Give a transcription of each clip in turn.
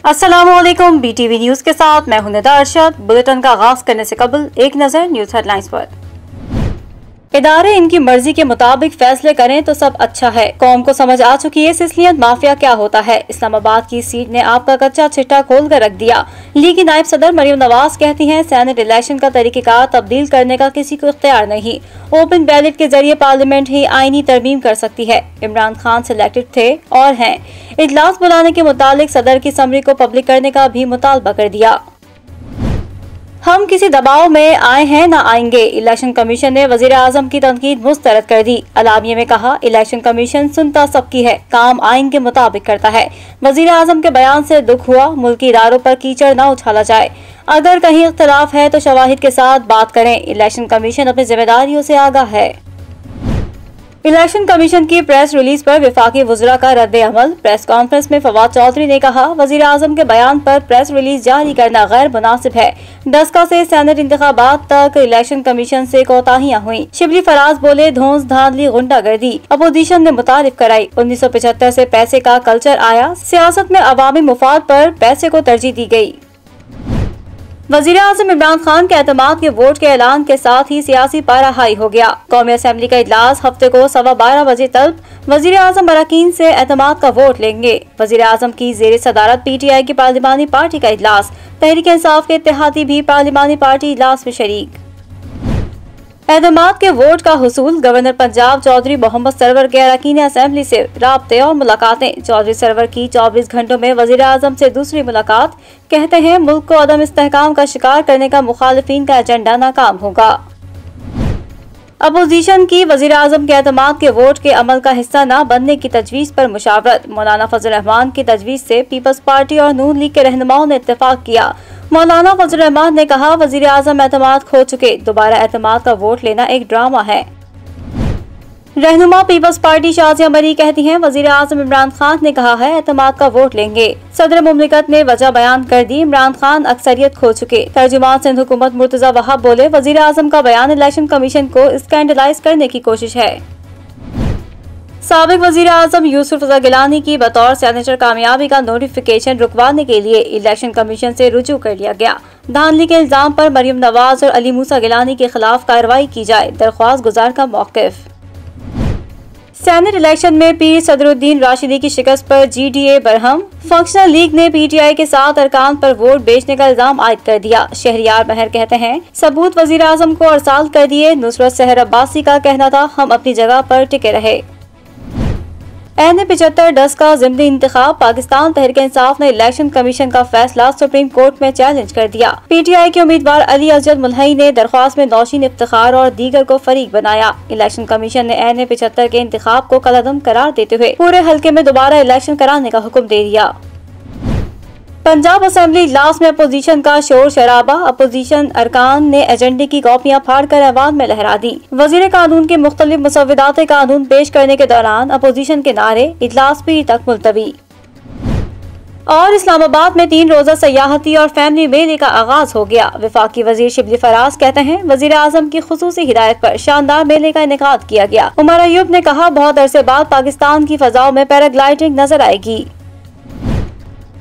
अस्सलामुअलैकुम, BTV news के साथ मैं हूं निदा अरशद। बुलेटिन का आगाज करने से कबल एक नजर न्यूज हेडलाइंस पर। इदारे इनकी मर्जी के मुताबिक फैसले करें तो सब अच्छा है। कौम को समझ आ चुकी है सिस्लियत माफिया क्या होता है। इस्लामाबाद की सीट ने आपका कच्चा चिट्टा खोल कर रख दिया। लीग की नायब सदर मरियम नवाज कहती हैं, सेनेट इलेक्शन का तरीकेकार तब्दील करने का किसी को इख्तियार नहीं। ओपन बैलेट के जरिए पार्लियामेंट ही आईनी तरमीम कर सकती है। इमरान खान सिलेक्टेड थे और हैं। इजलास बुलाने के मुतालिक सदर की समरी को पब्लिक करने का भी मुतालबा कर दिया। हम किसी दबाव में आए हैं न आएंगे। इलेक्शन कमीशन ने वजीर आजम की तनकीद मुस्तरद कर दी। अलामिया में कहा, इलेक्शन कमीशन सुनता सबकी है, काम आइन के मुताबिक करता है। वजीर आजम के बयान से दुख हुआ, मुल्की इदारों पर कीचड़ न उछाला जाए। अगर कहीं इख्तलाफ है तो शवाहिद के साथ बात करें। इलेक्शन कमीशन अपनी जिम्मेदारियों से आगाह है। इलेक्शन कमीशन की प्रेस रिलीज पर वफाकी वज़रा का रद्द अमल। प्रेस कॉन्फ्रेंस में फवाद चौधरी ने कहा, वजीर आजम के बयान पर प्रेस रिलीज जारी करना गैर मुनासिब है। डस्का से सेनेट इंतखाबात तक इलेक्शन कमीशन से कोताहियां हुई। शिबली फराज बोले, धौंस धांधली गुंडागर्दी अपोजिशन ने मुतारिफ कराई। 1975 से पैसे का कल्चर आया। सियासत में अवामी मुफाद पर पैसे को तरजीह दी गई। वजीर आजम इमरान खान के एतमाद के वोट के ऐलान के साथ ही सियासी पारा हाई हो गया। कौमी असम्बली का इजलास हफ्ते को 12:15 बजे तक वजीर आजम अरकान से एतमाद का वोट लेंगे। वजीर आजम की जेर सदारत PTI की पार्लिमानी पार्टी का इजलास। तहरीक इंसाफ के इत्तेहादी भी पार्लिमानी पार्टी इजलास में शरीक। एतमाद के वोट का हुसूल। गवर्नर पंजाब चौधरी मोहम्मद सरवर के अरकान असम्बली से राब्ते और मुलाकातें। चौधरी सरवर की 24 घंटों में वजीर आजम से दूसरी मुलाकात। कहते हैं, मुल्क को अदम इस्तेहकाम का शिकार करने का मुखालिफिन का एजेंडा नाकाम होगा। अपोजिशन की वजीर आजम के एतमाद के वोट के अमल का हिस्सा न बनने की तजवीज पर मुशावरत। मौलाना फजल रहमान की तजवीज से पीपल्स पार्टी और नून लीग के रहनुमाओं ने इत्तेफाक किया। मौलाना फजल रहमान ने कहा, वजीर आजम एतमाद खो चुके, दोबारा एतमाद का वोट लेना एक ड्रामा है। रहनुमा पीपल्स पार्टी शाजिया मरी कहती हैं, वजीर आजम इमरान खान ने कहा है एतमाद का वोट लेंगे। सदर मुमलिकत ने वजह बयान कर दी, इमरान खान अक्सरियत खो चुके। तर्जुमान सिंध हुकूमत मुर्तजा वहाब बोले, वजीर आजम का बयान इलेक्शन कमीशन को स्कैंडलाइज करने की कोशिश है। साबिक वजीर आजम यूसुफ रजा गिलानी की बतौर सेनेटर कामयाबी का नोटिफिकेशन रुकवाने के लिए इलेक्शन कमीशन से रुजू कर लिया गया। धांधली के इल्जाम पर मरियम नवाज और अली मूसा गिलानी के खिलाफ कार्रवाई की जाए, दरख्वास्त गुजार का मौकिफ। सेनेट इलेक्शन में पीर सदरुद्दीन राशिदी की शिकस्त पर GDA बरहम। फंक्शनल लीग ने PTI के साथ अरकान पर वोट बेचने का इल्जाम आयद कर दिया। शहरियार महर कहते हैं, सबूत वजीर आजम को अरसाल कर दिए। नुसरत सहर अब्बासी का कहना था, हम अपनी जगह पर टिके रहे। NA-75 डस का ज़िमनी इंतखाब। पाकिस्तान तहरीक इंसाफ ने इलेक्शन कमीशन का फैसला सुप्रीम कोर्ट में चैलेंज कर दिया। PTI के उम्मीदवार अली अजद मुल्हई ने दरख्वास्त में नौशीन इफ्तिखार और दीगर को फरीक बनाया। इलेक्शन कमीशन ने NA-75 के इंतखाब को कलअदम करार देते हुए पूरे हल्के में दोबारा इलेक्शन कराने का हुक्म दे दिया। पंजाब असेंबली इजलास में अपोजिशन का शोर शराबा। अपोजिशन अरकान ने एजेंडे की कॉपियां फाड़कर ऐवान में लहरा दी। वजीर कानून के मुख्तलिफ मुसव्विदात कानून पेश करने के दौरान अपोजिशन के नारे। इजलास पीर तक मुलतवी। और इस्लामाबाद में 3 रोजा सयाहती और फैमिली मेले का आगाज हो गया। वफाकी वजीर शिबली फराज कहते हैं, वजीर आजम की खुसूसी हिदायत पर शानदार मेले का इनेकाद किया गया। उमर अयूब ने कहा, बहुत अरसे बाद पाकिस्तान की फजाओं में पैराग्लाइडिंग नजर आएगी।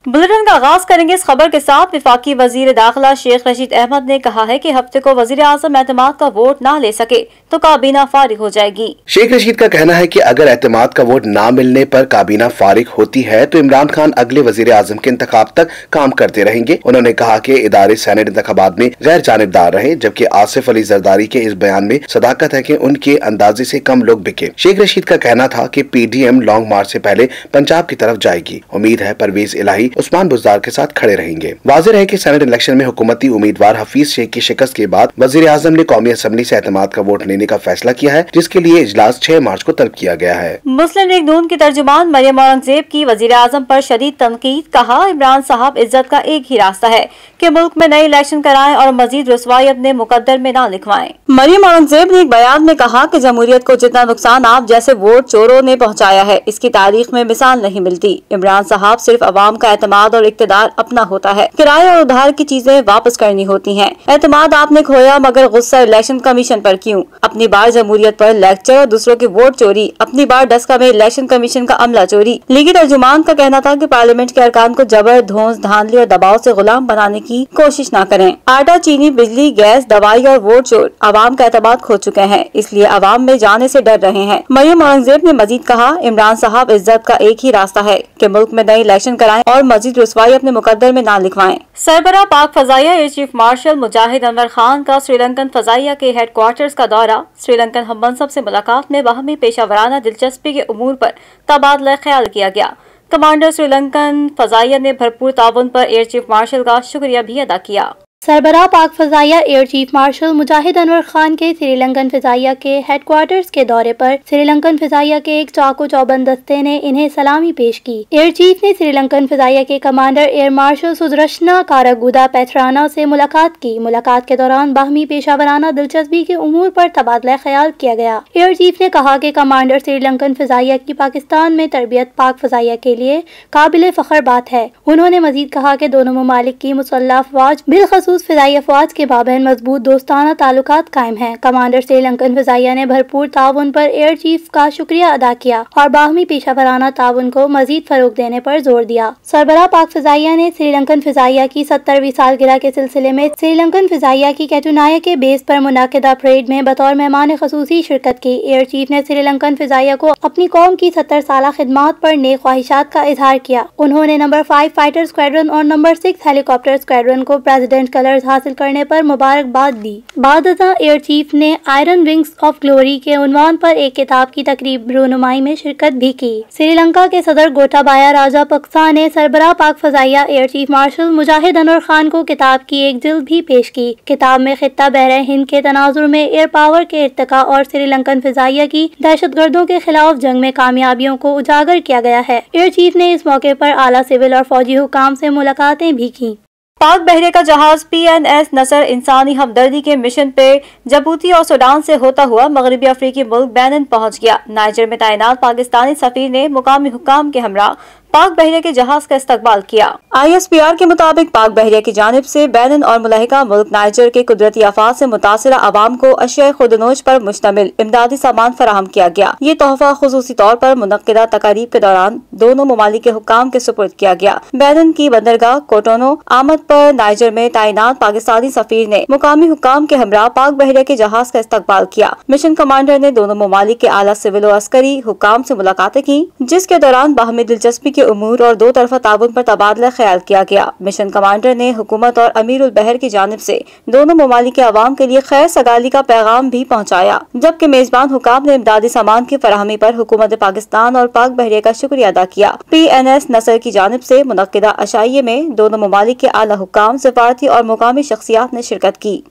बुलेटिन का आगाज करेंगे इस खबर के साथ। वफाकी वजीर दाखिला शेख रशीद अहमद ने कहा है कि हफ्ते को वजीर आजम एतमाद का वोट ना ले सके तो काबीना फारिग हो जाएगी। शेख रशीद का कहना है कि अगर एतमाद का वोट ना मिलने पर काबीना फारिग होती है तो इमरान खान अगले वजीर आजम के इंतखाब तक काम करते रहेंगे। उन्होंने कहा कि इदारे सेनेट इंतखाबात में गैर जानिबदार रहे, जबकि आसिफ अली जरदारी के इस बयान में सदाकत है कि उनके अंदाजे से कम लोग बिके। शेख रशीद का कहना था कि PDM लॉन्ग मार्च से पहले पंजाब की तरफ जाएगी। उम्मीद है परवेज इलाही उस्मान बुज़दार के साथ खड़े रहेंगे। वाज़ेह है कि सेनेट इलेक्शन में हुकूमती उम्मीदवार हफीज शेख की शिकस्त के बाद वजीर आजम ने कौमी असम्बली से एतमाद का वोट लेने का फैसला किया है, जिसके लिए इजलास 6 मार्च को तलब किया गया है। मुस्लिम लीग नून की तर्जुमान मरियम औरंगजेब की वजीर आजम पर शदीद तनकीद। कहा, इमरान साहब इज्जत का एक ही रास्ता है कि मुल्क में नए इलेक्शन कराएं और मजीद रसवाई अपने मुकद्दर में न लिखवाएं। मरियम औरंगजेब ने एक बयान में कहा कि जमहूरियत को जितना नुकसान आप जैसे वोट चोरों ने पहुँचाया है, इसकी तारीख में मिसाल नहीं मिलती। इमरान साहब सिर्फ अवाम का एतमाद और इक्तदार अपना होता है। किराए और उधार की चीजें वापस करनी होती हैं। एतमाद आपने खोया मगर गुस्सा इलेक्शन कमीशन पर क्यों? अपनी बार जमहूरियत पर लेक्चर और दूसरों की वोट चोरी, अपनी बार डस्का में इलेक्शन कमीशन का अमला चोरी। लीगी तर्जुमान का कहना था कि पार्लियामेंट के अरकान को जबर, धौंस, धांधली और दबाव से गुलाम बनाने की कोशिश न करें। आटा, चीनी, बिजली, गैस, दवाई और वोट चोर आवाम का एतमाद खो चुके हैं, इसलिए आवाम में जाने से डर रहे हैं। मरियम औरंगजेब ने मजीद कहा, इमरान साहब, इज्जत का एक ही रास्ता है कि मुल्क में नए इलेक्शन कराएं और मजीद रुसवाई अपने मुकद्दर में न लिखवाएं। सरबराह पाक फजाइया एयर चीफ मार्शल मुजाहिद अनवर खान का श्रीलंकन फजाइया के हेडक्वार्टर्स का दौरा। श्रीलंकन हम मनसब से मुलाकात में बाहमी पेशावराना दिलचस्पी के उमूर पर तबादला ख्याल किया गया। कमांडर श्रीलंकन फजाइया ने भरपूर ताउन पर एयर चीफ मार्शल का शुक्रिया भी अदा किया। सरबराह पाक फजाइया एयर चीफ मार्शल मुजाहिद अनवर खान के श्रीलंकन फजाइया के हेडक्वार्टर्स के दौरे पर श्रीलंकन फजाइया के एक चाको चौबंद दस्ते ने इन्हें सलामी पेश की। एयर चीफ ने श्रीलंकन फजाइया के कमांडर एयर मार्शल सुदर्शना कारगुदा पेथराना से मुलाकात की। मुलाकात के दौरान बाहमी पेशावराना दिलचस्पी के उमूर पर तबादला ख्याल किया गया। एयर चीफ ने कहा कि कमांडर श्रीलंकन फजाइया की पाकिस्तान में तरबियत पाक फजाइया के लिए काबिल फख्र बात है। उन्होंने मजीद कहा कि दोनों ममालिक की मुसल्लह अफवाज बिलखसूस फिजाई अफवाज के बाबैन मजबूत दोस्ताना ताल्लुकात कायम हैं। कमांडर श्रीलंकन फजाइया ने भरपूर ताउन पर एयर चीफ का शुक्रिया अदा किया और बाहमी पेशावराना ताउन को मजीद फरोग देने पर जोर दिया। सरबराह पाक फजाइया ने श्रीलंकन फजाइया की 70वीं सालगिरह के सिलसिले में श्रीलंकन फजाइया की कैटुनाया के बेस पर मुनाकिदा परेड में बतौर मेहमान खसूसी शिरकत की। एयर चीफ ने श्रीलंकन फजाइया को अपनी कौम की 70 साल खिदमात पर नेक ख्वाहिशात का इजहार किया। उन्होंने नंबर 5 फाइटर स्क्वाड्रन और नंबर 6 हेलीकॉप्टर स्क्वाड्रन को प्रेसिडेंट कलर्स हासिल करने पर मुबारकबाद दी। बादशाह एयर चीफ ने आयरन विंग्स ऑफ ग्लोरी के उन्वान पर एक किताब की तकरीब रुनुमाई में शिरकत भी की। श्रीलंका के सदर गोटाबाया राजापक्सा ने सरबराह पाक फजाइया एयर चीफ मार्शल मुजाहिद अनवर खान को किताब की एक जिल्द भी पेश की। किताब में खित्ता बहरे हिंद के तनाजुर में एयर पावर के इर्तिका और श्रीलंकन फजाइया की दहशतगर्दों के खिलाफ जंग में कामयाबियों को उजागर किया गया है। एयर चीफ ने इस मौके पर आला सिविल और फौजी हुकाम से मुलाकातें भी की। पाक बहरे का जहाज PNS नसर इंसानी हमदर्दी के मिशन पे जबूती और सूडान से होता हुआ मगरबी अफ्रीकी मुल्क बेनिन पहुंच गया। नाइजर में तैनात पाकिस्तानी सफीर ने मुकामी हुकाम के हमरा पाक बहरिया के जहाज का इस्तकबाल किया। ISPR के मुताबिक पाक बहरिया की जानिब से बेनिन और मुलहिका मुल्क नाइजर के कुदरती आफात से मुतासिरा आवाम को अशिया खुदनोश पर मुश्तमिल इमदादी सामान फराहम किया गया। ये तोहफा खुसूसी तौर पर मुनक्किदा तकारीब के दौरान दोनों ममालिक के हुक्काम के सुपुर्द किया गया। बेनिन की बंदरगाह कोटोनो आमद पर नाइजर में तैनात पाकिस्तानी सफीर ने मुकामी हुक्काम के हमरा पाक बहरिया के जहाज का इस्तकबाल किया। मिशन कमांडर ने दोनों ममालिक के आला सिविल और अस्करी हुक्काम से मुलाकातें की, जिसके दौरान बाहमी दिलचस्पी उमूर और दो तरफा ताउन पर तबादला ख्याल किया गया। मिशन कमांडर ने हुकूमत और अमीरुल बहर की जानिब से दोनों ममालिक के अवाम के लिए खैर सगाली का पैगाम भी पहुंचाया, जबकि मेजबान हुकाम ने इमदादी सामान की फराहमी पर हुकूमत पाकिस्तान और पाक बहरिया का शुक्रिया अदा किया। PNS नसर की जानिब से मुनक्किदा अशाइये में दोनों ममालिक के आला हुकाम, सिफारती और मुकामी शख्सियात ने शिरकत की।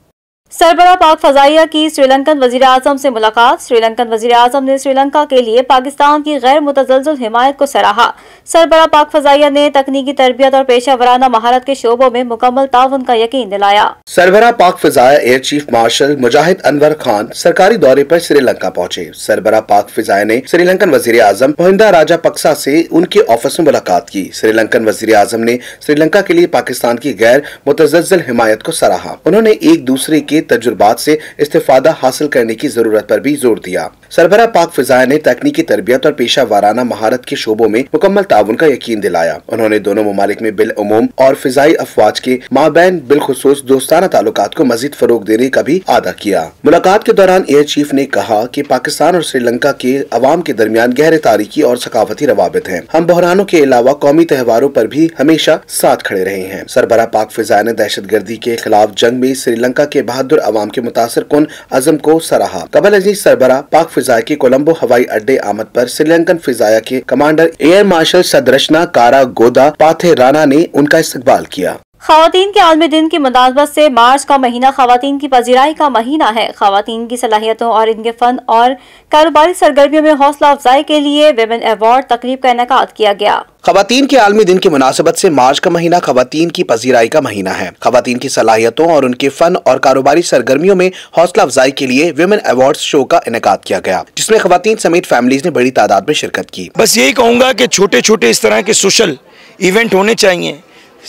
सरबराह पाक फजाइया की श्रीलंकन वजीर आजम से मुलाकात। श्रीलंकन वजीर आजम ने श्रीलंका के लिए पाकिस्तान की गैर मुतज़लज़ल हिमायत को सराहा। सरबराह पाक फजाइया ने तकनीकी तरबियत और पेशा वराना महारत के शोबों में मुकम्मल ताउन का यकीन दिलाया। सरबराह पाक फजाइया एयर चीफ मार्शल मुजाहिद अनवर खान सरकारी दौरे पर श्रीलंका पहुँचे। सरबराह पाक फजाइया ने श्रीलंकन वजीर आजम महिंदा राजापक्सा से उनके ऑफिस में मुलाकात की। श्रीलंकन वजीर आजम ने श्रीलंका के लिए पाकिस्तान की गैर मुतज़लज़ल हिमायत को सराहा। उन्होंने एक दूसरे के तजुर्बात से इस्तेफादा हासिल करने की जरूरत पर भी जोर दिया। सरबराह पाक फजाइया ने तकनीकी तरबियत और पेशा वाराना महारत के शोबों में मुकम्मल ताउन का यकीन दिलाया। उन्होंने दोनों ममालिक में बिल उमूम और फिजाई अफवाज के माबैन बिलखुसूस दोस्ताना ताल्लुकात को मजीद फरोग देने का भी आदा किया। मुलाकात के दौरान एयर चीफ ने कहा कि पाकिस्तान और श्रीलंका के अवाम के दरमियान गहरे तारीखी और सकाफती रवाबित हैं। हम बहरानों के अलावा कौमी त्योहारों पर भी हमेशा साथ खड़े रहे हैं। सरबराह पाक फजाइया ने दहशतगर्दी के खिलाफ जंग में श्रीलंका के बहादुर अवाम के मुतासर कुन अज़म को सराहा। कबल अजीज सरबराह पाक फिजाया के कोलंबो हवाई अड्डे आमद पर श्रीलंकन फिजाया के कमांडर एयर मार्शल सदरशना कारागोदा पाथेराना ने उनका इस्तकबाल किया। खवातीन के आलमी दिन की मुनासबत से मार्च का महीना खवातीन की पजीराई का महीना है। खवातीन की सलाहियतों और इनके फन और कारोबारी सरगर्मियों में हौसला अफजाई के लिए विमेन अवार्ड तकरीब का इनेकाद किया गया। खवातीन के आलमी दिन की मुनासबत से मार्च का महीना खवातीन की पजीराई का महीना है। खवातीन की सलाहियतों और उनके फन और कारोबारी सरगर्मियों में हौसला अफजाई के लिए विमेन अवार्ड्स शो का इनेकाद किया गया, जिसमें खवातीन समेत फैमिलीज ने बड़ी तादाद में शिरकत की। बस यही कहूँगा कि छोटे छोटे इस तरह के सोशल इवेंट होने चाहिए,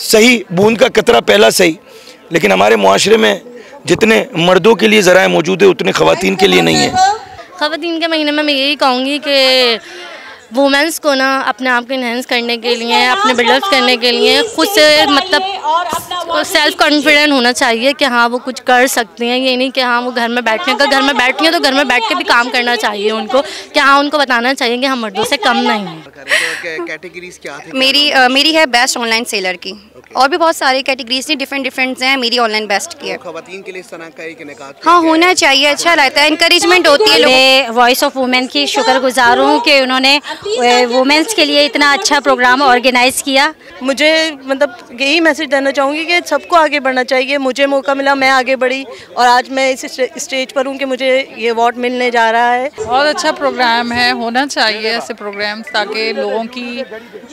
सही बूंद का कतरा पहला सही, लेकिन हमारे मुआशरे में जितने मर्दों के लिए ज़राए मौजूद है उतने ख़वातीन के लिए नहीं है। ख़वातीन के महीने में मैं यही कहूँगी कि वुमेंस को ना अपने आप को इन्हेंस करने के लिए, अपने बिल्डअप करने के लिए खुद से मतलब सेल्फ कॉन्फिडेंट होना चाहिए कि हाँ वो कुछ कर सकती हैं। ये नहीं कि हाँ वो घर में बैठने का, घर में बैठती हैं तो घर में बैठ के भी काम करना चाहिए उनको, कि हाँ उनको बताना चाहिए कि हम मर्दों से कम नहीं हैं। कैटेगरीज क्या थी? मेरी है बेस्ट ऑनलाइन सेलर की, और भी बहुत सारी कैटेगरीज थी, डिफरेंट हैं। मेरी ऑनलाइन बेस्ट की है। खवातीन के लिए इस तरह का एक निकाह हाँ होना चाहिए, अच्छा लगता है, इंकरेजमेंट होती है। मैं वॉइस ऑफ वुमेन की शुक्रगुजार हूँ कि उन्होंने वुमेन्स के लिए इतना अच्छा प्रोग्राम ऑर्गेनाइज किया। मुझे मतलब यही मैसेज देना चाहूँगी कि सबको आगे बढ़ना चाहिए। मुझे मौका मिला, मैं आगे बढ़ी, और आज मैं इस स्टेज पर हूँ कि मुझे ये अवार्ड मिलने जा रहा है। बहुत अच्छा प्रोग्राम है, होना चाहिए ऐसे प्रोग्राम, ताकि लोगों की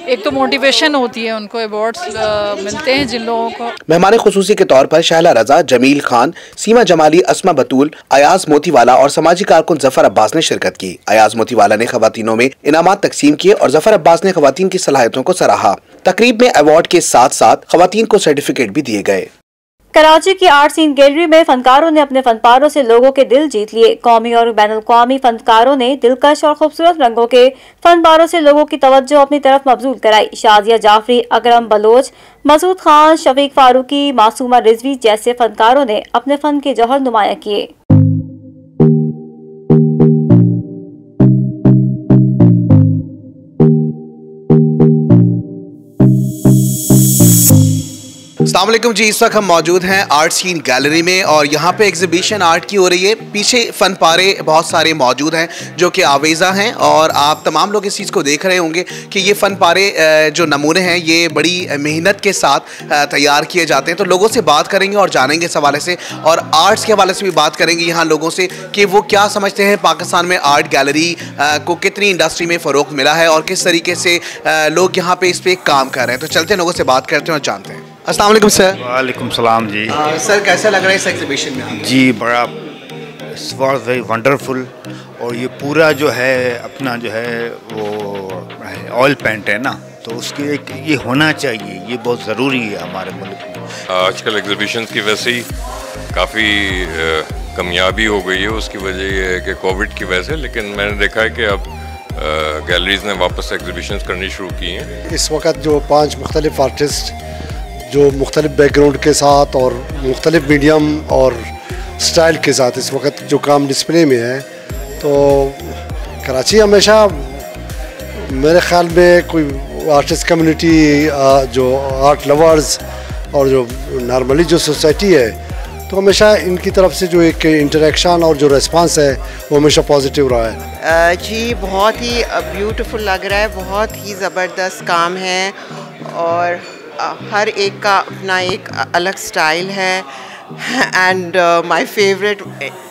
एक तो मोटिवेशन होती है, उनको अवार्ड्स मिलते हैं जिन लोगों को। मेहमान खुसूसी के तौर पर शहला रजा, जमील खान, सीमा जमाली, अस्मा बतूल, अयाज मोतीवाला और समाजी कारकुन जफर अब्बास ने शिरकत की। अयाज मोतीवाला ने खवातीनों में इनामात तकसीम किए और जफर अब्बास ने खवातीन की सलाहियतों को सराहा। तकरीब में अवार्ड के साथ साथ खवातीन को सर्टिफिकेट भी दिए गए। कराची की आर्ट सीन गैलरी में फनकारों ने अपने फनपारों से लोगों के दिल जीत लिए। कौमी और बैनुल-अक़वामी फनकारों ने दिलकश और खूबसूरत रंगों के फनपारों से लोगों की तवज्जो अपनी तरफ मबजूल कराई। शाजिया जाफरी, अकरम बलोच, मसूद खान, शफीक फारूकी, मासूमा रिजवी जैसे फनकारों ने अपने फन के जौहर नुमाया किए। अस्सलाम वालेकुम जी, इस वक्त हम मौजूद हैं आर्ट सीन गैलरी में और यहाँ पे एग्जीबिशन आर्ट की हो रही है। पीछे फन पारे बहुत सारे मौजूद हैं जो कि आवेज़ा हैं और आप तमाम लोग इस चीज़ को देख रहे होंगे कि ये फन पारे जो नमूने हैं ये बड़ी मेहनत के साथ तैयार किए जाते हैं। तो लोगों से बात करेंगे और जानेंगे इस हवाले से, और आर्ट्स के हवाले से भी बात करेंगे यहाँ लोगों से कि वो क्या समझते हैं पाकिस्तान में आर्ट गैलरी को कितनी इंडस्ट्री में फ़रोग़ मिला है और किस तरीके से लोग यहाँ पर इस पर काम कर रहे हैं। तो चलते हैं, लोगों से बात करते हैं और जानते हैं। अस्सलाम वालेकुम सर। वालेकुम सलाम जी। सर कैसा लग रहा है इस एग्जीबिशन में? जी बड़ा वेरी वंडरफुल, और ये पूरा जो है अपना जो है वो ऑयल पेंट है ना, तो उसके एक ये होना चाहिए, ये बहुत ज़रूरी है हमारे मुल्क में। आजकल एग्जीबिशन की वजह ही काफ़ी कामयाबी हो गई है, उसकी वजह ये है कि कोविड की वजह से, लेकिन मैंने देखा है कि अब गैलरीज ने वापस एग्जीबिशन करनी शुरू की हैं। इस वक्त जो 5 मुख्तलिफ आर्टिस्ट जो मुख्तलिफ बैकग्राउंड के साथ और मुख्तलिफ मीडियम और स्टाइल के साथ इस वक्त जो काम डिस्प्ले में है, तो कराची हमेशा मेरे ख्याल में कोई आर्टिस्ट कम्युनिटी जो आर्ट लवर्स और जो नॉर्मली जो सोसाइटी है, तो हमेशा इनकी तरफ से जो एक इंटरेक्शन और जो रिस्पांस है वो हमेशा पॉजिटिव रहा है। जी बहुत ही ब्यूटीफुल लग रहा है, बहुत ही ज़बरदस्त काम है और हर एक का अपना एक अलग स्टाइल है। And my favourite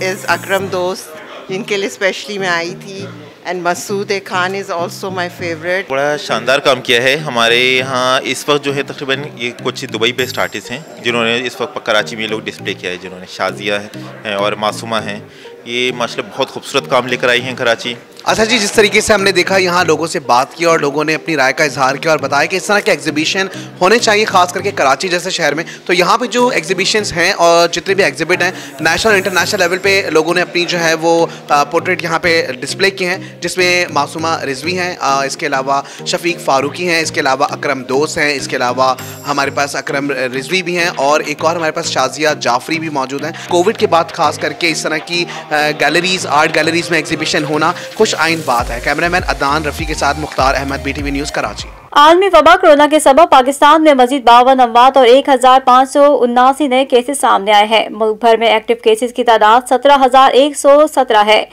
is Akram दोस्त, जिनके लिए स्पेशली मैं आई थी, and Masood Khan is also my favourite. बड़ा शानदार काम किया है हमारे यहाँ। इस वक्त जो है तकरीबन ये कुछ दुबई बेस्ड आर्टिस्ट हैं जिन्होंने इस वक्त कराची में लोग डिस्प्ले किया है, जिन्होंने शाजिया है और मासूमा हैं, ये माशाल्लाह बहुत खूबसूरत काम लेकर आई हैं कराची। अच्छा जी, जिस तरीके से हमने देखा यहाँ लोगों से बात की और लोगों ने अपनी राय का इजहार किया और बताया कि इस तरह के एग्जीबिशन होने चाहिए, खास करके कराची जैसे शहर में। तो यहाँ पे जो एग्जीबिशंस हैं और जितने भी एग्जिबिट हैं नेशनल और इंटरनेशनल लेवल पे लोगों ने अपनी जो है वो पोर्ट्रेट यहाँ पे डिस्प्ले किए हैं, जिसमें मासूमा रिजवी हैं, इसके अलावा शफीक फारूकी हैं, इसके अलावा अकरम दोस्त हैं, इसके अलावा हमारे पास अकरम रिजवी भी हैं और एक और हमारे पास शाजिया जाफरी भी मौजूद हैं। कोविड के बाद खास करके इस तरह की गैलरीज, आर्ट गैलरीज में एग्जीबिशन होना खुश आइन बात है। कैमरामैन अदनान रफ़ी के साथ मुख्तार अहमद, BTV न्यूज़ कराची। आलमी वबा कोरोना के सबब पाकिस्तान में मजीद 52 अमवात और 1579 नए केसेस सामने आए हैं। मुल्क भर में एक्टिव केसेस की तादाद 17,117 है।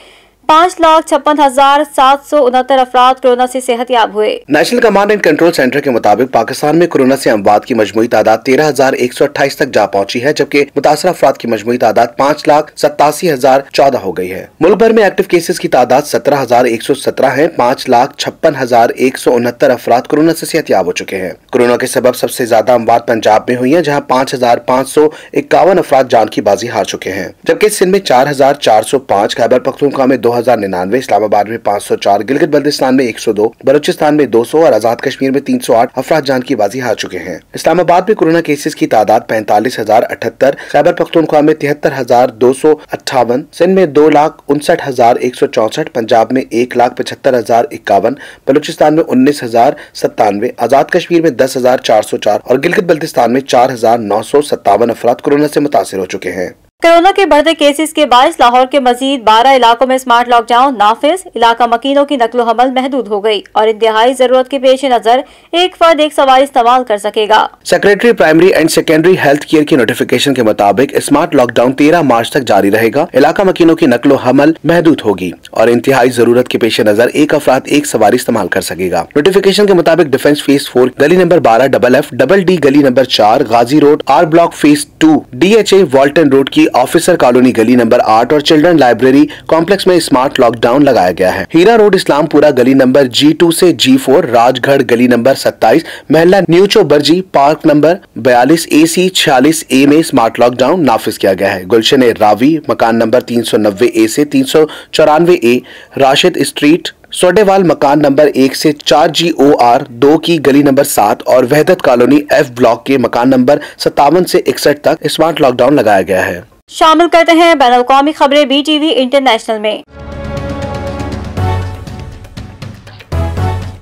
5,56,769 अफराद कोरोना से सेहतयाब हुए। National command and control centre के मुताबिक पाकिस्तान में कोरोना से अमवात की मजमूई तादाद 13,128 तक जा पहुंची है, जबकि मुतासर अफराद की मजमूई तादाद 5,87,014 हो गई है। मुल्क भर में एक्टिव केसेस की तादाद 17,117 है। 5,56,169 अफराद कोरोना से सेहतयाब हो चुके हैं। कोरोना के सबब सबसे ज्यादा अमवात पंजाब में हुई है, जहाँ 5,551 अफराद जान की बाजी हार चुके हैं, जबकि सिंध में 4,405, खैबर पख्तूनख्वा में 2099, इस्लामाबाद में 504, गिलगित बल्तिस्तान में 102, बलूचिस्तान में 200 और आजाद कश्मीर में 308 अफराद जान की बाजी हार चुके हैं। इस्लामाबाद में कोरोना केसेस की तादाद 45,078, खैबर पख्तूनख्वा में 73,258, सिंध में 2,59,164, पंजाब में 1,75,051, बलूचिस्तान में 19,097, आजाद कश्मीर में 10,404 और गिलगित बल्तिस्तान में 4,957 अफराद कोरोना से मुतासिर हो चुके हैं। कोरोना के बढ़ते केसेस के बायस लाहौर के मजीद 12 इलाकों में स्मार्ट लॉकडाउन नाफिज, इलाका मकीनों की नकलो हमल महदूद हो गई और इंतहाई जरूरत के पेश नजर एक फर्द एक सवारी इस्तेमाल कर सकेगा। Secretary primary and secondary health care की नोटिफिकेशन के मुताबिक स्मार्ट लॉकडाउन 13 मार्च तक जारी रहेगा। इलाका मकीनों की नकलो हमल महदूद होगी और इंतहाई जरूरत के पेश नजर एक अफराद एक सवारी इस्तेमाल कर सकेगा। नोटिफिकेशन के मुताबिक डिफेंस फेज 4, गली नंबर 12 FF, डबल डी गली number 4, Ghazi road, R block phase 2, DHA Walton road की ऑफिसर कॉलोनी गली नंबर 8 और चिल्ड्रन लाइब्रेरी कॉम्प्लेक्स में स्मार्ट लॉकडाउन लगाया गया है। हीरा रोड इस्लामपुरा गली नंबर G2 से G4, राजगढ़ गली नंबर 27, महल्ला न्यूचो बर्जी पार्क नंबर 42 AC 46A में स्मार्ट लॉकडाउन नाफिज किया गया है। गुलशन रावी मकान नंबर 390A से 394A, राशिद स्ट्रीट, सोडेवाल मकान नंबर 1 से 4GOR 2 की गली नंबर 7 और वहदत कॉलोनी F ब्लॉक के मकान नंबर 57 से 61 तक स्मार्ट लॉकडाउन लगाया गया है। शामिल करते हैं बैनुल अक़वामी खबरें BTV इंटरनेशनल में।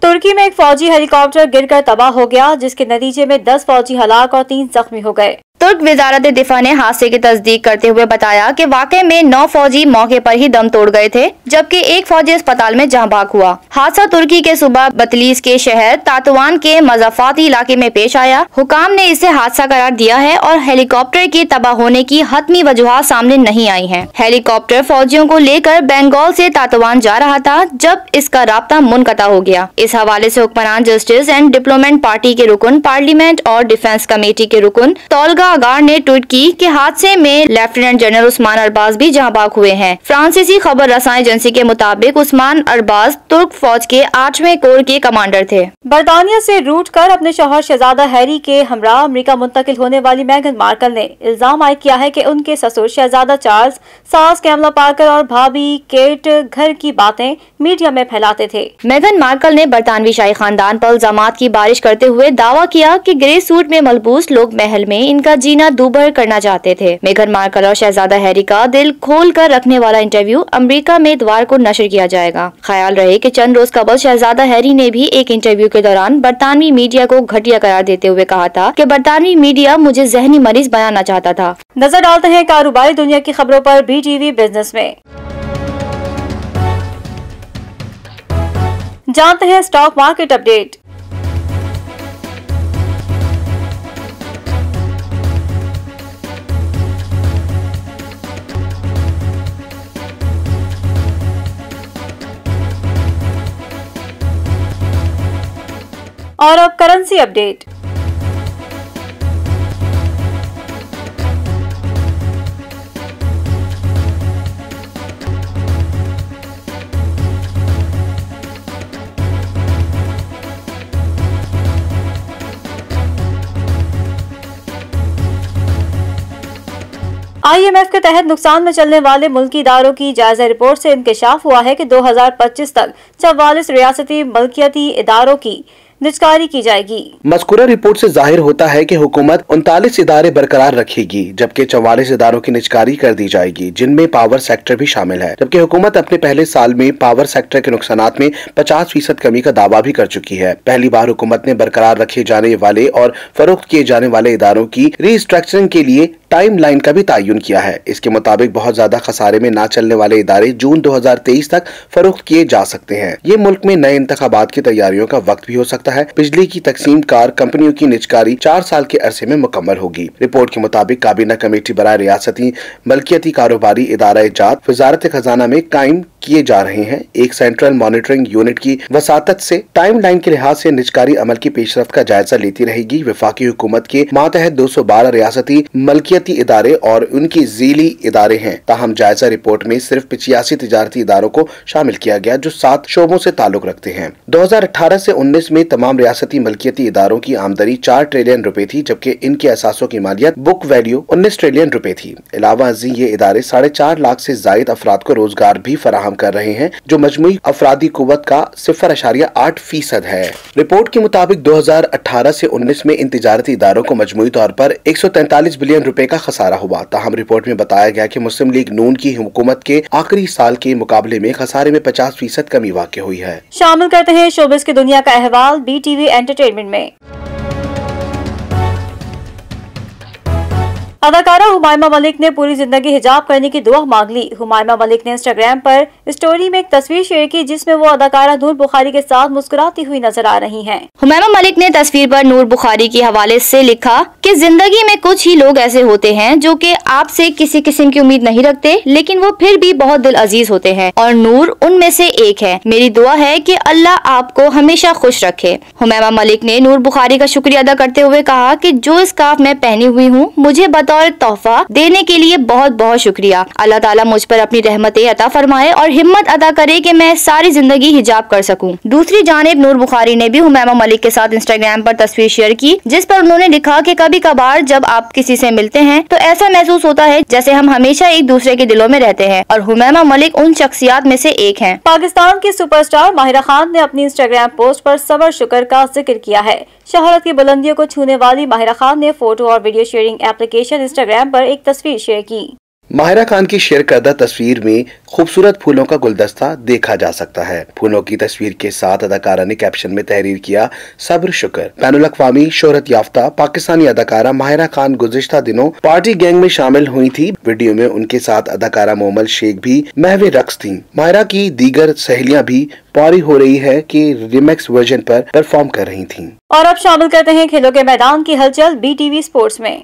तुर्की में एक फौजी हेलीकॉप्टर गिरकर तबाह हो गया, जिसके नतीजे में 10 फौजी हलाक और 3 जख्मी हो गए। तुर्क वजारत दिफा ने हादसे की तस्दीक करते हुए बताया कि वाकये में 9 फौजी मौके पर ही दम तोड़ गए थे, जबकि एक फौजी अस्पताल में जहां भाग हुआ। हादसा तुर्की के सूबा बतलीस के शहर तातवान के मजाफाती इलाके में पेश आया। हुकाम ने इसे हादसा करार दिया है और हेलीकॉप्टर के तबाह होने की हतमी वजूहात सामने नहीं आई हैं। हेलीकॉप्टर फौजियों को लेकर बंगाल से तातवान जा रहा था जब इसका राब्ता मुनक़ता हो गया। इस हवाले से हुक्मरान जस्टिस एंड डेवलपमेंट पार्टी के रुकन, पार्लियामेंट और डिफेंस कमेटी के रुकन तौलगा अगार ने ट्वीट की कि हादसे में लेफ्टिनेंट जनरल उस्मान अरबाज भी जहां भाग हुए हैं। फ्रांसीसी खबर रसां एजेंसी के मुताबिक उस्मान अरबाज तुर्क फौज के 8वें कोर के कमांडर थे। बरतानिया से रूट कर अपने शौहर शहजादा हैरी के हमरा अमेरिका मुंतकिल होने वाली मेगन मार्कल ने इल्जाम आयद किया है कि उनके ससुर शहजादा चार्ल्स, सास कैमला पार्कर और भाभी केट घर की बातें मीडिया में फैलाते थे। मेगन मार्कल ने बरतानवी शाही खानदान पर इल्जामात की बारिश करते हुए दावा किया कि ग्रे सूट में मलबूस लोग महल में इनका जीना दूभर करना चाहते थे। मेगन मार्कल और शहजादा हैरी का दिल खोल कर रखने वाला इंटरव्यू अमेरिका में इतवार को नशर किया जाएगा। ख्याल रहे कि चंद रोज कबल शहजादा हैरी ने भी एक इंटरव्यू के दौरान बरतानवी मीडिया को घटिया करार देते हुए कहा था कि बरतानवी मीडिया मुझे जहनी मरीज बनाना चाहता था। नजर डालते हैं कारोबारी दुनिया की खबरों पर BTV बिजनेस में। जानते हैं स्टॉक मार्केट अपडेट। और अब करेंसी अपडेट। IMF के तहत नुकसान में चलने वाले मुल्की इदारों की जायजा रिपोर्ट से इंकशाफ हुआ है कि 2025 तक 44 रियासती मल्कियती इदारों की निजकारी की जाएगी। मज़कूरा रिपोर्ट से जाहिर होता है कि हुकूमत 39 इदारे बरकरार रखेगी, जबकि 44 इदारों की निजकारी कर दी जाएगी, जिनमें पावर सेक्टर भी शामिल है। जबकि हुकूमत अपने पहले साल में पावर सेक्टर के नुकसानात में 50% कमी का दावा भी कर चुकी है। पहली बार हुकूमत ने बरकरार रखे जाने वाले और फरोख्त किए जाने वाले इदारों की रीस्ट्रक्चरिंग के लिए टाइम लाइन का भी तयन किया है। इसके मुताबिक बहुत ज्यादा खसारे में ना चलने वाले इदारे जून 2023 तक फरोख्त किए जा सकते हैं। ये मुल्क में नए इंतखाबात की तैयारियों का वक्त भी हो सकता है। बिजली की तकसीम कार कंपनियों की निजकारी 4 साल के अरसे में मुकम्मल होगी। रिपोर्ट के मुताबिक काबीना कमेटी बराए रियासती मल्कियती कारोबारी इदारा इजाद वजारत खजाना में कायम किए जा रहे हैं। एक सेंट्रल मॉनिटरिंग यूनिट की वसातत से टाइम लाइन के लिहाज से निजकारी अमल की पेशरफ्त का जायजा लेती रहेगी। वफाकी हुकूमत के मातहत 212 रियासती मल्कियती इदारे और उनकी ज़ीली इदारे हैं। ताहम जायजा रिपोर्ट में सिर्फ 85 तिजारती इदारों को शामिल किया गया जो 7 शोबों से ताल्लुक रखते हैं। 2018 से 19 में तमाम रियासती मल्कियती इदारों की आमदनी 4 ट्रिलियन रुपए थी, जबकि इनके असासों की मालियत बुक वैल्यू 19 ट्रिलियन रुपए थी। अलावा ये इदारे 4.5 लाख से जायद अफराद को रोजगार भी फराहम काम कर रहे हैं, जो मजमूई अफरादी कुव्वत का 0.8% है। रिपोर्ट के मुताबिक 2018 से 19 में इन तिजारती इदारों को मजमूई तौर पर 143 बिलियन रुपए का खसारा हुआ। ताहम रिपोर्ट में बताया गया कि मुस्लिम लीग नून की हुकूमत के आखिरी साल के मुकाबले में खसारे में 50% कमी वाक़ई हुई है। शामिल करते हैं शोबिस की दुनिया का अहवाल BTV एंटरटेनमेंट में। अदाकारा हुमायमा मलिक ने पूरी जिंदगी हिजाब करने की दुआ मांग ली। हुमायमा मलिक ने इंस्टाग्राम पर स्टोरी में एक तस्वीर शेयर की जिसमें वो अदाकारा नूर बुखारी के साथ मुस्कुराती हुई नजर आ रही हैं। हुमायमा मलिक ने तस्वीर पर नूर बुखारी के हवाले से लिखा कि जिंदगी में कुछ ही लोग ऐसे होते हैं जो कि आपसे किसी किस्म की उम्मीद नहीं रखते, लेकिन वो फिर भी बहुत दिल अजीज होते हैं और नूर उनमें से एक है। मेरी दुआ है कि अल्लाह आपको हमेशा खुश रखे। हुमायमा मलिक ने नूर बुखारी का शुक्रिया अदा करते हुए कहा कि जो स्कार्फ मैं पहनी हुई हूँ मुझे और तोहफा देने के लिए बहुत बहुत शुक्रिया। अल्लाह ताला मुझ पर अपनी रहमतें अता फरमाए और हिम्मत अदा करे कि मैं सारी जिंदगी हिजाब कर सकूं। दूसरी जानिब नूर बुखारी ने भी हुमायमा मलिक के साथ इंस्टाग्राम पर तस्वीर शेयर की जिस पर उन्होंने लिखा कि कभी कभार जब आप किसी से मिलते हैं तो ऐसा महसूस होता है जैसे हम हमेशा एक दूसरे के दिलों में रहते हैं और हुमायमा मलिक उन शख्सियात में से एक हैं। पाकिस्तान की सुपरस्टार माहिरा खान ने अपनी इंस्टाग्राम पोस्ट पर सबर शुक्र का जिक्र किया है। शोहरत की बुलंदियों को छूने वाली माहिरा खान ने फोटो और वीडियो शेयरिंग एप्लीकेशन इंस्टाग्राम पर एक तस्वीर शेयर की। माहिरा खान की शेयर करदा तस्वीर में खूबसूरत फूलों का गुलदस्ता देखा जा सकता है। फूलों की तस्वीर के साथ अदाकारा ने कैप्शन में तहरीर किया, सब्र शुक्र। बैनुल अक़वामी शोहरत याफ्ता पाकिस्तानी अदाकारा माहिरा खान गुज़िश्ता दिनों पार्टी गैंग में शामिल हुई थी। वीडियो में उनके साथ अदाकारा मोमल शेख भी महवे रक्स थी। माहिरा की दीगर सहेलियां भी पारी हो रही है कि रिमिक्स वर्जन पर परफॉर्म कर रही थीं। और अब शामिल करते हैं खेलों के मैदान की हलचल BTV स्पोर्ट्स में।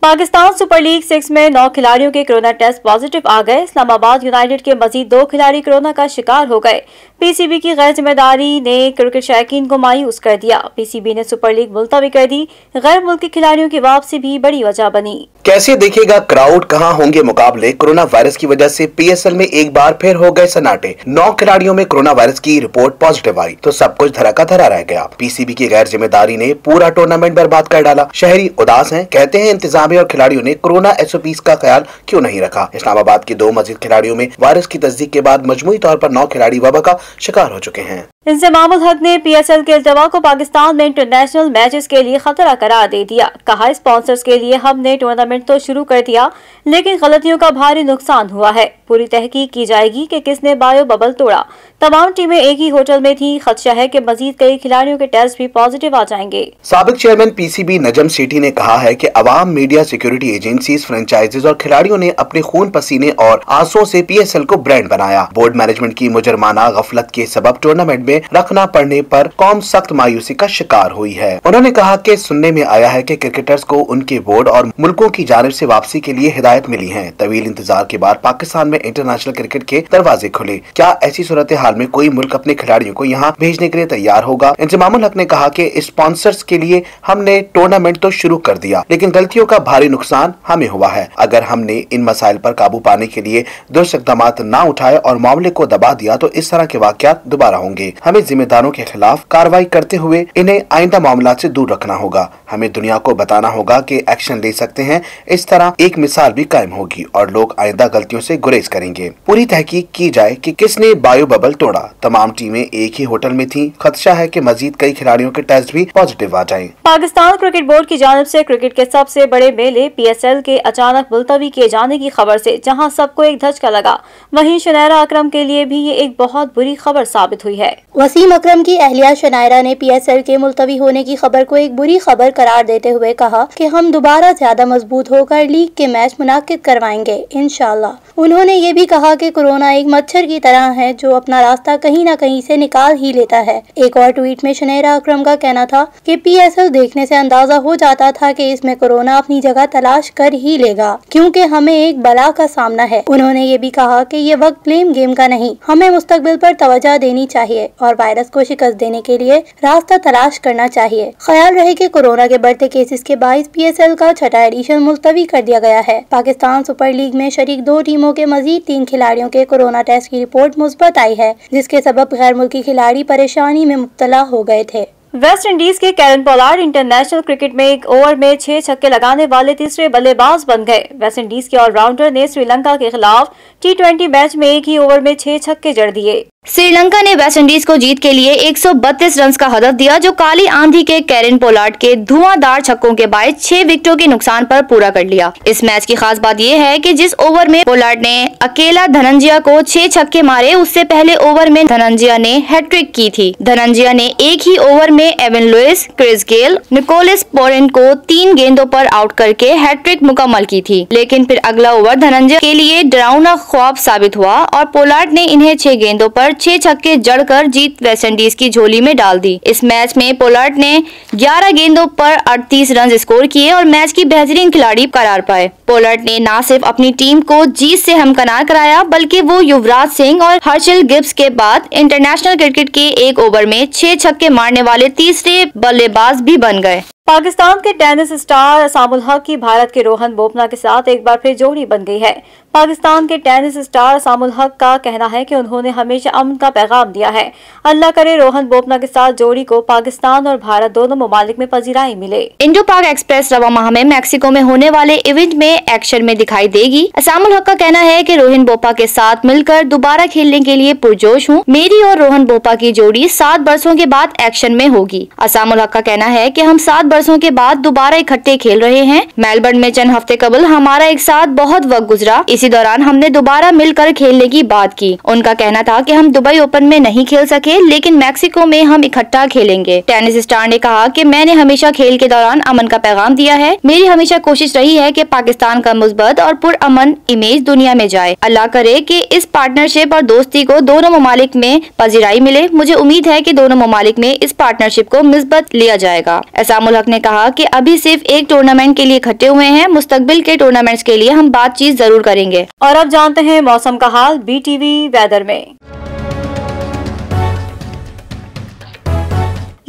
पाकिस्तान सुपर लीग 6 में 9 खिलाड़ियों के कोरोना टेस्ट पॉजिटिव आ गए। इस्लामाबाद यूनाइटेड के मजीद 2 खिलाड़ी कोरोना का शिकार हो गए। PCB की गैर जिम्मेदारी ने क्रिकेट शौकीन को मायूस कर दिया। PCB ने सुपर लीग मुलतवी कर दी। गैर मुल्की खिलाड़ियों की वापसी भी बड़ी वजह बनी। कैसे देखेगा क्राउड, कहां होंगे मुकाबले। कोरोना वायरस की वजह से PSL में एक बार फिर हो गए सन्नाटे। 9 खिलाड़ियों में कोरोना वायरस की रिपोर्ट पॉजिटिव आई तो सब कुछ धरा का धरा रह गया। PCB की गैर जिम्मेदारी ने पूरा टूर्नामेंट बर्बाद कर डाला। शहरी उदास हैं, कहते हैं इंतजामिया और खिलाड़ियों ने कोरोना SOPs का ख्याल क्यों नहीं रखा। इस्लामाबाद के 2 मजीद खिलाड़ियों में वायरस की तस्दीक के बाद मजमूई तौर पर 9 खिलाड़ी वबा का शिकार हो चुके हैं। इंज़मामुल हक ने PSL के इल्तवा को पाकिस्तान में इंटरनेशनल मैचेस के लिए खतरा करार दे दिया। कहा, स्पॉन्सर्स के लिए हमने टूर्नामेंट तो शुरू कर दिया लेकिन गलतियों का भारी नुकसान हुआ है। पूरी तहकीक की जाएगी कि किसने बायो बबल तोड़ा। तमाम टीमें एक ही होटल में थी। खदशा है कि मजीद कई खिलाड़ियों के टेस्ट भी पॉजिटिव आ जाएंगे। साबिक चेयरमैन PCB नजम सेठी ने कहा है कि अवाम, मीडिया, सिक्योरिटी एजेंसीज, फ्रेंचाइजीज और खिलाड़ियों ने अपने खून पसीने और आंसुओं से PSL को ब्रांड बनाया। बोर्ड मैनेजमेंट की मुजरमाना गफलत के सबब टूर्नामेंट में रखना पड़ने पर कौम सख्त मायूसी का शिकार हुई है। उन्होंने कहा कि सुनने में आया है कि क्रिकेटर्स को उनके बोर्ड और मुल्कों की जानिब से वापसी के लिए हिदायत मिली है। तवील इंतजार के बाद पाकिस्तान में इंटरनेशनल क्रिकेट के दरवाजे खुले। क्या ऐसी सूरत हाल में कोई मुल्क अपने खिलाड़ियों को यहाँ भेजने के लिए तैयार होगा। इंज़मामुल हक ने कहा कि स्पॉन्सर्स के लिए हमने टूर्नामेंट तो शुरू कर दिया लेकिन गलतियों का भारी नुकसान हमें हुआ है। अगर हमने इन मसाइल पर काबू पाने के लिए दुरुस्त इक़दामात न उठाए और मामले को दबा दिया तो इस तरह के वाक़यात दोबारा होंगे। हमें जिम्मेदारों के खिलाफ कार्रवाई करते हुए इन्हें आइंदा मामलात से दूर रखना होगा। हमें दुनिया को बताना होगा कि एक्शन ले सकते हैं। इस तरह एक मिसाल भी कायम होगी और लोग आइंदा गलतियों से गुरेज करेंगे। पूरी तहकीक की जाए कि किसने बायो बबल तोड़ा। तमाम टीमें एक ही होटल में थीं। खदशा है कि मजीद कई खिलाड़ियों के टेस्ट भी पॉजिटिव आ जाएं। पाकिस्तान क्रिकेट बोर्ड की जानिब से क्रिकेट के सबसे बड़े मेले PSL के अचानक मुलतवी किए जाने की खबर से जहां सबको एक धचका लगा, वहीं शनायरा अकरम के लिए भी ये एक बहुत बुरी खबर साबित हुई है। वसीम अकरम की अहलिया शनायरा ने PSL के मुलतवी होने की खबर को एक बुरी खबर करार देते हुए कहा कि हम दोबारा ज्यादा मजबूत होकर लीग के मैच मुनाकिद करवाएंगे इंशाअल्लाह। उन्होंने ये भी कहा कि कोरोना एक मच्छर की तरह है जो अपना रास्ता कहीं न कहीं से निकाल ही लेता है। एक और ट्वीट में शनायरा अकरम का कहना था कि PSL देखने से अंदाजा हो जाता था कि इसमें कोरोना अपनी जगह तलाश कर ही लेगा क्योंकि हमें एक बला का सामना है। उन्होंने ये भी कहा कि ये वक्त ब्लेम गेम का नहीं, हमें मुस्तकबिल पर तवज्जो देनी चाहिए और वायरस को शिकस्त देने के लिए रास्ता तलाश करना चाहिए। ख्याल रहे कि कोरोना के बढ़ते केसेस के बाइस PSL का 6ठा एडिशन मुलतवी कर दिया गया है। पाकिस्तान सुपर लीग में शरीक 2 टीमों के मजीद 3 खिलाड़ियों के कोरोना टेस्ट की रिपोर्ट मुस्बत आई है जिसके सबब गैर मुल्की खिलाड़ी परेशानी में मुब्तला हो गए थे। वेस्ट इंडीज के कैरन पोलार्ड इंटरनेशनल क्रिकेट में एक ओवर में 6 छक्के लगाने वाले तीसरे बल्लेबाज बन गए। वेस्ट इंडीज के ऑलराउंडर ने श्रीलंका के खिलाफ T20 मैच में एक ही ओवर में 6 छक्के जड़ दिए। श्रीलंका ने वेस्ट इंडीज को जीत के लिए 132 रन का हदफ दिया, जो काली आंधी के कैरन पोलार्ड के धुआंधार छक्कों के बाद 6 विकेटों के नुकसान पर पूरा कर लिया। इस मैच की खास बात यह है कि जिस ओवर में पोलार्ड ने अकेला धनंजय को 6 छक्के मारे, उससे पहले ओवर में धनंजय ने हैट्रिक की थी। धनंजय ने एक ही ओवर में Evin Lewis, Chris Gayle, Nicholas Pooran को 3 गेंदों पर आउट करके हैट्रिक मुकम्मल की थी, लेकिन फिर अगला ओवर धनंजय के लिए डरावना ख्वाब साबित हुआ और पोलार्ड ने इन्हें 6 गेंदों पर 6 छक्के जड़कर जीत वेस्ट इंडीज की झोली में डाल दी। इस मैच में पोलार्ड ने 11 गेंदों पर 38 रन स्कोर किए और मैच की बेहतरीन खिलाड़ी करार पाए। पोलार्ड ने न सिर्फ अपनी टीम को जीत से हमकनार कराया, बल्कि वो युवराज सिंह और हर्षल गिब्स के बाद इंटरनेशनल क्रिकेट के एक ओवर में 6 छक्के मारने वाले तीसरे बल्लेबाज भी बन गए। पाकिस्तान के टेनिस स्टार असामुल हक की भारत के रोहन बोपन्ना के साथ एक बार फिर जोड़ी बन गई है। पाकिस्तान के टेनिस स्टार असामुल हक का कहना है कि उन्होंने हमेशा अमन का पैगाम दिया है। अल्लाह करे रोहन बोपन्ना के साथ जोड़ी को पाकिस्तान और भारत दोनों ममालिक में पजीराई मिले। इंडो पाक एक्सप्रेस रवा माह में मैक्सिको में होने वाले इवेंट में एक्शन में दिखाई देगी। असामुल हक का कहना है कि रोहन बोपा के साथ मिलकर दोबारा खेलने के लिए पुरजोश हूँ। मेरी और रोहन बोपा की जोड़ी 7 बरसों के बाद एक्शन में होगी। असामुल हक का कहना है कि हम 7 बरसों के बाद दोबारा इकट्ठे खेल रहे हैं। मेलबर्न में चंद हफ्ते कबल हमारा एक साथ बहुत वक्त गुजरा। इसी दौरान हमने दोबारा मिलकर खेलने की बात की। उनका कहना था कि हम दुबई ओपन में नहीं खेल सके, लेकिन मैक्सिको में हम इकट्ठा खेलेंगे। टेनिस स्टार ने कहा कि मैंने हमेशा खेल के दौरान अमन का पैगाम दिया है। मेरी हमेशा कोशिश रही है कि पाकिस्तान का मुस्बत और पुरअमन इमेज दुनिया में जाए। अल्लाह करे कि इस पार्टनरशिप और दोस्ती को दोनों ममालिक में पजीराई मिले। मुझे उम्मीद है कि दोनों ममालिक में इस पार्टनरशिप को मुस्बत लिया जाएगा। असामुल हक ने कहा कि अभी सिर्फ एक टूर्नामेंट के लिए इकट्ठे हुए हैं। मुस्तकबिल के टूर्नामेंट्स के लिए हम बातचीत जरूर करेंगे। और अब जानते हैं मौसम का हाल BTV वेदर में।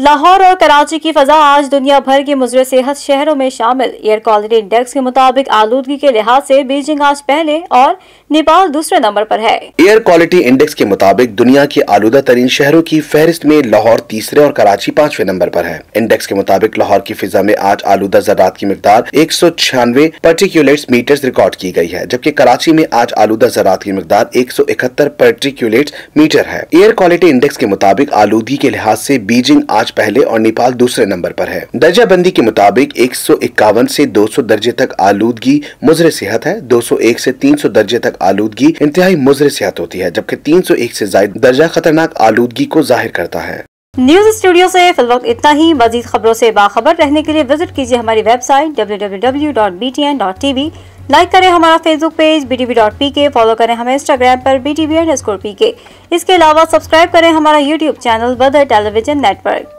लाहौर और कराची की फजा आज दुनिया भर के मुज़र सेहत शहरों में शामिल। एयर क्वालिटी इंडेक्स के मुताबिक आलूदगी के लिहाज से बीजिंग आज पहले और नेपाल दूसरे नंबर पर है। एयर क्वालिटी इंडेक्स के मुताबिक दुनिया के आलूदा तरीन शहरों की फहरिस्त में लाहौर तीसरे और कराची 5वें नंबर पर है। इंडेक्स के मुताबिक लाहौर की फिजा में आज आलूदा ज़रात की मिकदार 196 पार्टिकुलेट्स मीटर्स रिकॉर्ड की गई है, जबकि कराची में आज आलूदा ज़रात की मिकदार 171 पार्टिकुलेट्स मीटर है। एयर क्वालिटी इंडेक्स के मुताबिक आलूदगी के लिहाज से बीजिंग आज पहले और नेपाल दूसरे नंबर पर है। दर्जा बंदी के मुताबिक 151 से 200 दर्जे तक आलूदगी मुज़र सेहत है। 201 से 300 दर्जे तक आलूदगी इंतहाई मुज़र सेहत होती है, जबकि 301 से ज़ायद दर्जा खतरनाक आलूदगी को जाहिर करता है। न्यूज स्टूडियो से फिलवक्त इतना ही। मजीद खबरों से बाखबर रहने के लिए विजिट कीजिए हमारी वेबसाइट www.btn.tv। लाइक करें हमारा फेसबुक पेज btv.pk, फॉलो करें हमें इंस्टाग्राम पर btv_pk। इसके अलावा सब्सक्राइब करें हमारा यूट्यूब चैनल बदर टेलीविजन नेटवर्क।